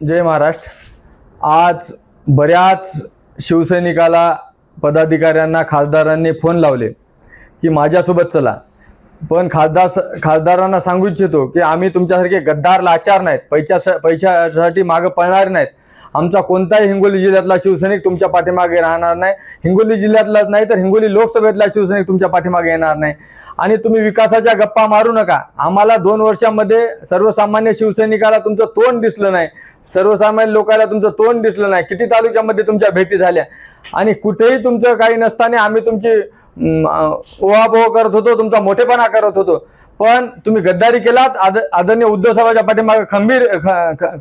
जय महाराष्ट्र। आज बऱ्याच शिवसैनिकाला, पदाधिकाऱ्यांना, खासदारांनी फोन लावले की माझ्यासोबत चला, पण खासदारांना सांगू इच्छितो की आम्ही तुमच्यासारखे गद्दार लाचार नाहीत, पैशासाठी मागे पळणार नाहीत। आमचा कोणताही हिंगोली जिल्ह्यातला शिवसैनिक तुमच्या पाठीमागे राहणार नाही। हिंगोली जिल्ह्यातलाच नाही तर हिंगोली लोकसभेतला शिवसैनिक तुमच्या पाठीमागे येणार नाही। आणि तुम्ही विकासाच्या गप्पा मारू नका। आम्हाला 2 वर्षांमध्ये सर्वसामान्य शिवसैनिकाला तुमचं तोंड दिसलं नाही, सर्वसामान्य लोकांना तुमचं तोंड दिसलं नाही। किती तालुक्यामध्ये तुमच्या भेटी झाल्या आणि कुठेही तुमचं काही नसताना आम्ही तुमची ओवापोह करत होतो, तुमचा मोठेपणा करत होतो। पण तुम्ही गद्दारी केलात, आदरणीय उद्धव साहेबांच्या पाठीमागे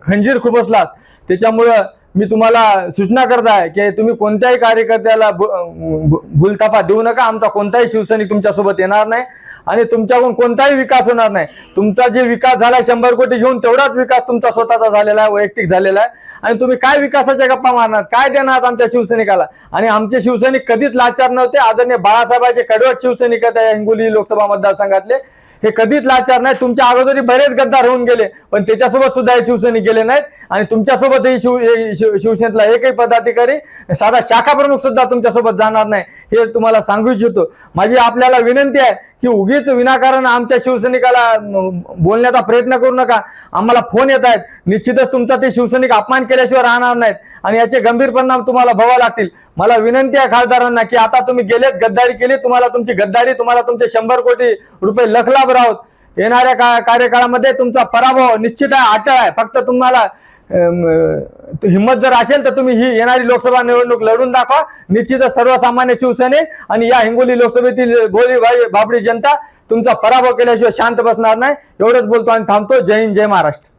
खंजीर खुपसलात। त्याच्यामुळे मी तुम्हाला सूचना करत आहे की तुम्ही कोणत्याही कार्यकर्त्याला भूलथापा देऊ नका। आमचा कोणताही शिवसैनिक तुमच्यासोबत येणार नाही आणि तुमच्याकडून कोणताही विकास होणार नाही। तुमचा जे विकास झाला 100 कोटी घेऊन तेवढाच विकास तुमचा स्वतःचा झालेला आहे, वैयक्तिक झालेला आहे। आणि तुम्ही काय विकासाच्या गप्पा मारणार, काय देणार आमच्या शिवसैनिकाला? आणि आमचे शिवसैनिक कधीच लाचार नव्हते। आदरणीय बाळासाहेबांचे कडवट शिवसैनिक आहेत हिंगोली लोकसभा मतदारसंघातले, हे कधीच लाचार नाही। तुमच्या अगोदरी बरेच गद्दार होऊन गेले, पण त्याच्यासोबत सुद्धा हे शिवसैनिक गेले नाहीत। आणि तुमच्यासोबतही शिवसेनेतला एकही पदाधिकारी, साधा शाखा प्रमुख सुद्धा तुमच्यासोबत जाणार नाही, हे तुम्हाला सांगू इच्छितो। माझी आपल्याला विनंती आहे की उगीच विनाकारण आमच्या शिवसैनिकाला बोलण्याचा प्रयत्न करू नका। आम्हाला फोन येत आहेत, निश्चितच तुमचा ते शिवसैनिक अपमान केल्याशिवाय राहणार नाहीत आणि याचे गंभीर परिणाम तुम्हाला भोगावे लागतील। मला विनंती आहे खासदारांना की आता तुम्ही गेलेत, गद्दारी केली, तुम्हाला तुमची गद्दारी, तुम्हाला तुमचे 100 कोटी रुपये लखलाभ राहत। येणाऱ्या कार्यकाळामध्ये तुमचा पराभव निश्चित आहे, अटळ आहे। फक्त तुम्हाला हिम्मत जर असेल तर तुम्ही ही येणारी लोकसभा निवडणूक लढून दाखवा। निश्चितच सर्वसामान्य शिवसैनिक आणि या हिंगोली लोकसभेतील भोळी भाबडी जनता तुमचा पराभव केल्याशिवाय शांत बसणार नाही। एवढंच बोलतो आणि थांबतो। जय हिंद, जय महाराष्ट्र।